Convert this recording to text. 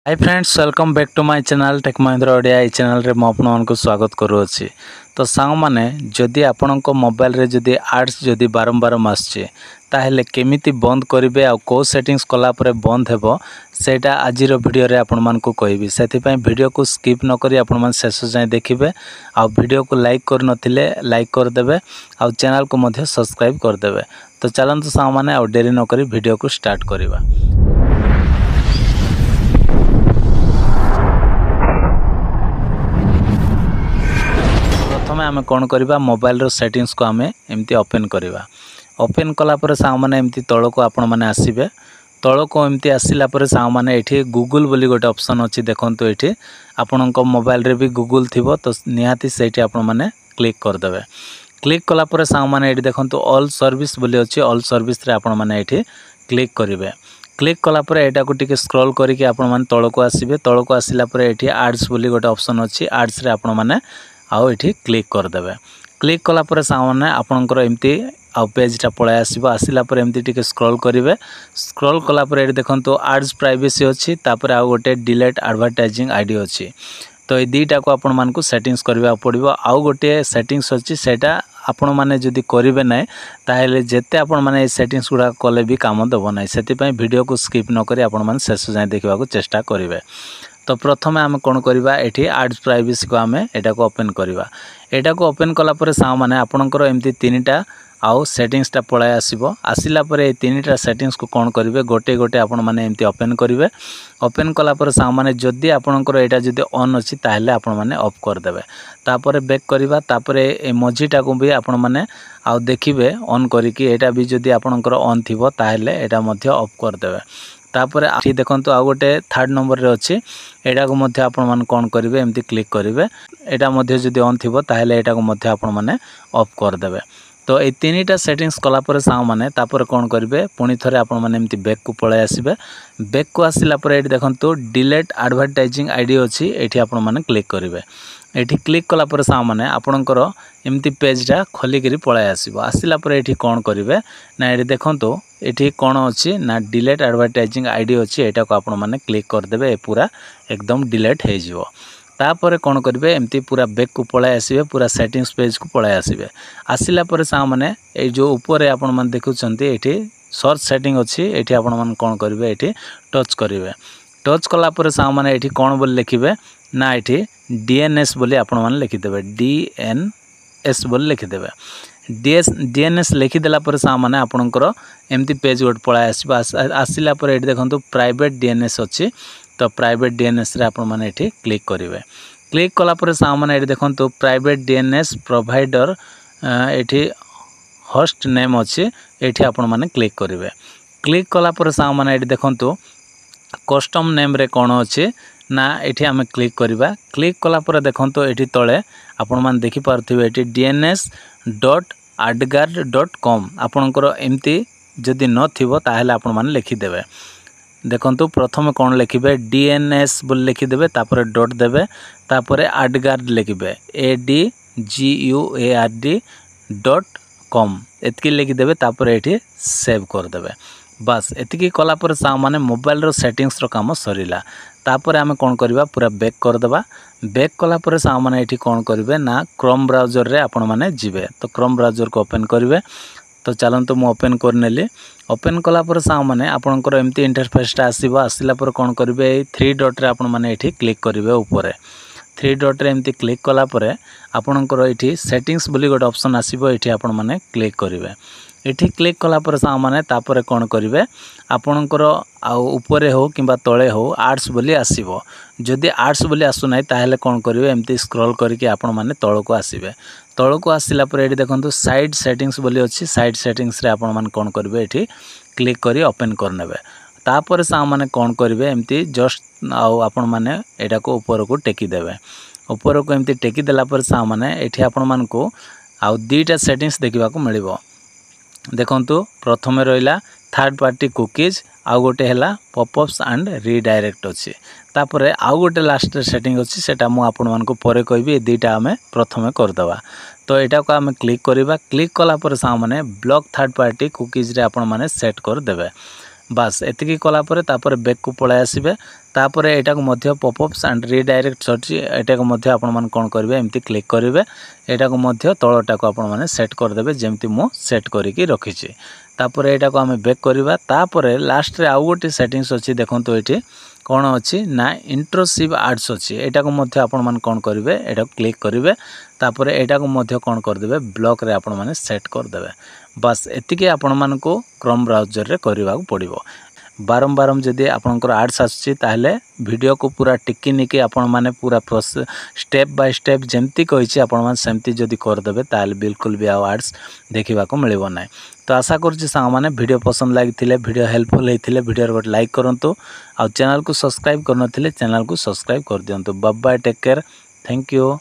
Hi friends, welcome back to my channel tech Mahindra Odia. ये चैनल रे आपको स्वागत करुँची। तो सांग मैंने जदि आपण मोबाइल रे जदि आड्स जदि बारंबार आसचे ताहेले केमिति बंद करेंगे आ को सेटिंग्स कलापर बंद हेबो सेटा आजिर वीडियो रे आपण मानकु कहबी। सेथिपई वीडियो को स्किप न करी आपण मान शेष जाए देखिबे। आ वीडियो को लाइक कर नथिले लाइक कर देबे आ चैनल को मध्य सब्सक्राइब कर देबे। तो चलंतु सांग माने आ देरी न करी वीडियो को स्टार्ट करिबा। प्रथम आम कौन करवा मोबाइल रो सेटिंग्स को आम एमती ओपन करवा। ओपन कलापर सांग मैंने एमती तल को आपण मैंने आसबे। तल को एमती आसला सांग मैंने ये गूगल बोली गोटे ऑप्शन अच्छी देखो। ये आपण मोबाइल रे भी गूगल थी तो निहाती से आपण मैंने क्लिक करदे। क्लिक कलापर सांग मैंने ये देखो ऑल सर्विस बोली अच्छी। ऑल सर्विस रे आपण मैंने ये क्लिक करेंगे। क्लिक कलापर यहाँ को टिके स्क्रॉल करके आपण मैंने तल को आसबे। तल को आसला ये आड्स बोली गोटे ऑप्शन अच्छी। आड्स रे आपण मैंने आउ ये क्लिक करदे। क्लिक कलापर सामने आपणकर एमती आउ पेजटा पलि आसो। आसला एमती टिके स्क्रॉल करेंगे। स्क्रॉल कलापर ये देखो आड्स प्राइवेसी अच्छी। तापर आउ गोटे डिलीट एडवर्टाइजिंग आईडी अच्छी। तो ये दुईटा को आपण मानकु सेटिंग्स करबा पड़िबो। आउ गोटे सेटिंग्स अच्छी सेटा आपण माने जदि करिवे नै ताहेले जेते आपण माने सेटिंग्स गुडा कले भी काम देबो नै। सेति वीडियो को स्किप न करी आपण माने शेष जाए देखा चेष्टा करेंगे। तो प्रथम आम कौन करवा ये आड्स प्राइवेसी को आम एटा को ओपन करवा। एटा को ओपन कलापर सांग मैंने आपणकर एमती तीनटा आउ सेटिंग्सटा पलि आसो। आसला ये तीनटा सेटिंग्स को कौन करेंगे गोटे गोटे आपण मैंने एमती ओपन करेंगे। ओपन कलापर सांग मैंने जदि आपणकर यहाँ जदि ऑन अच्छी ताहेले आपण मैंने ऑफ करदे। तापर बैक करवा। तापर ए मझीटा को भी आपण मैंने आउ देखिबे ऑन करिकी एटा भी जदि आपणकर ऑन थिबो ताहेले एटा मध्य ऑफ करदे। तापर आठी देखंतु आ गोटे थर्ड नंबर रे अच्छी। एटा को मध्य आपण मान कौन करेंगे एमती क्लिक करेंगे। एटा मध्य जदि ऑन थिबो ताहेले एटा को मध्य आपण माने ऑफ करदे। तो ये तीनटा सेटिंग्स कलापर सांग मैंने तापर कौन करेंगे पुणी थे आपण मैंने एमती बैक को पलि आसबे। बैक को आसला ये देखो डिलीट एडवर्टाइजिंग आईडी अच्छी। ये आपण मैंने क्लिक करेंगे। ये क्लिक कलापर सांग मैंने आपणकर एमती पेजटा खोलिकी पलि आसो। आसला ये कौन करेंगे ना ये देखो ये कौन अच्छी ना डिलीट एडवर्टाइजिंग आईडी अच्छी। यहाँ को आपण मैंने क्लिक करदे पूरा एकदम डिलीट हो। तापर कौन करेंगे एमती पूरा बैक को पलि आसबे। पूरा सेटिंग्स पेज को पलि आसबे। आसला सांग मैंने ये जो ऊपर आपण मैंने देखुंत ये सर्च सेटिंग अच्छी। ये आपण मैंने कौन करेंगे ये टच करेंगे। टच कलापर सांग मैंने ये कौन बोली लिखिबे ना ये डीएनएस बोली आपण मैंने लिखिदेवे। डीएनएस बोली लिखिदेवे। डीएनएस लिखिदेला सांग मैंने आपणकर एमती पेज गोटे पलि आसो। आसला ये देखो प्राइवेट डीएनएस अच्छी। तो प्राइवेट डीएनएस रे आपण माने एठी क्लिक करेंगे। क्लिक कलापर सांग मैंने ये देखो प्राइवेट डीएनएस प्रोवाइडर एठी होस्ट नेम अच्छी। ये आपण माने क्लिक करेंगे। क्लिक कलापर सांग मैंने ये देखो कस्टम नेम रे कौन अच्छी ना ये आम क्लिक करवा। क्लिक कलापर देखो ये तले आपण माने देखि पारथिबे ये dns.adgard.com आपणकर एमती जदि न थिबो ताहेले आपण माने लिखिदेवे। देखंतु प्रथम कौन लिखिबे डीएनएस बोल लिखिदेवे। तापर डॉट देवे। तापर एडगार्ड लिखिबे ADGUARD.com एतकी लिखिदेवे। तापर ये सेव करदेवे। बस एतकी कलापर सांग माने मोबाइल रो सेटिंग्स रो काम सरीला। तापर आमे कौन करवा पूरा बैक करदेबा। बैक कलापर सांग माने ये कौन करेंगे ना क्रोम ब्राउजर रे आपण माने जिबे। तो क्रोम ब्राउजर को ओपन करेंगे। तो चलते मुझे ओपन करनेली। ओपन कलापर सांग मैंने आपणकर एमती इंटरफेसटा आसो। आसला कौन करेंगे थ्री डॉट रे आपण माने ये क्लिक करेंगे। ऊपर थ्री डॉट रे एमती क्लिक कलापर आपणकर ये सेटिंग्स बोली गोटे ऑप्शन आसो। ये आपण माने क्लिक करेंगे। ये क्लिक कलापर सांग मैंने तापर कौन करेंगे आपणकर आउ ऊपर हो कि तले हो आड्स बोली आसो। जदि आड्स बोली आसुना ताहेले कौन करेंगे एमती स्क्रॉल करके आपण माने तल को आसबे। तल को आसला ये देखो साइड सेटिंग्स बोली अच्छी। साइड सेटिंग्स रे आपण माने कौन करेंगे ये क्लिक करी ओपन करनेबे। तापर सांग माने कौन करेंगे एमती जस्ट आउ आपण माने एटा को ऊपर को टेकी देबे। ऊपर को एमती टेकी देला पर सांग माने एठी आपण मानकु आउ दुईटा सेटिंग्स देखा को मिलिबो। देखंतु प्रथमे रहिला थर्ड पार्टी कुकीज आउ गोटे है पॉपअप्स एंड रिडायरेक्ट अच्छी। तापर आउ गोटे लास्ट सेटिंग अच्छी सेटा मु आपण मानकु परे कहबी। ए दुईटा आमे प्रथमे करदवा। तो यहाँ को आम क्लिक करवा। क्लिक कलापर सांग मैंने ब्लॉक थर्ड पार्टी कुकीज रे आपण माने सेट कर देबे। बास एतिकी कलापर तापर बैक को पलि आसबे। तापर एटा को मध्य पॉपअप्स एंड रीडायरेक्ट अछि एटा को मध्य आपण मन कोन करिवे एमती क्लिक करिवे एटा को मध्य तळटा को आपण माने सेट कर देबे जेमती मो सेट करिकि रखि छी। तापर एटा को आमे बैक करिवा तापर लास्ट रे आउ गोटे सेटिंग्स अछि देखंतो एठी कोन अछि ना इंट्रूसिव एड्स अछि एटा को मध्य आपण मन कोन करिवे एटा को क्लिक करिवे तापर एटा को मध्य कोन कर देबे ब्लॉक रे आपण माने सेट कर देबे। बस एतिके आपण मन को क्रोम ब्राउजर रे करबा को पड़िबो। बारंबार जदि आपनकर एड्स आछि ताहले वीडियो को पूरा टिकी निके आपण माने पूरा प्रोसेस स्टेप बाय स्टेप जेमती कहि छी आपण मान सेमती जदि कर देबे ताहले बिल्कुल भी आ एड्स देखिबा को मिलिबो नै। तो आशा करछि सांग माने वीडियो पसंद लागिथिले वीडियो हेल्पफुल हेथिले वीडियो रे गोटे लाइक करंतु आ चैनल को सब्सक्राइब करनथिले चैनल को सब्सक्राइब कर दियंतु। Bye bye take care thank you.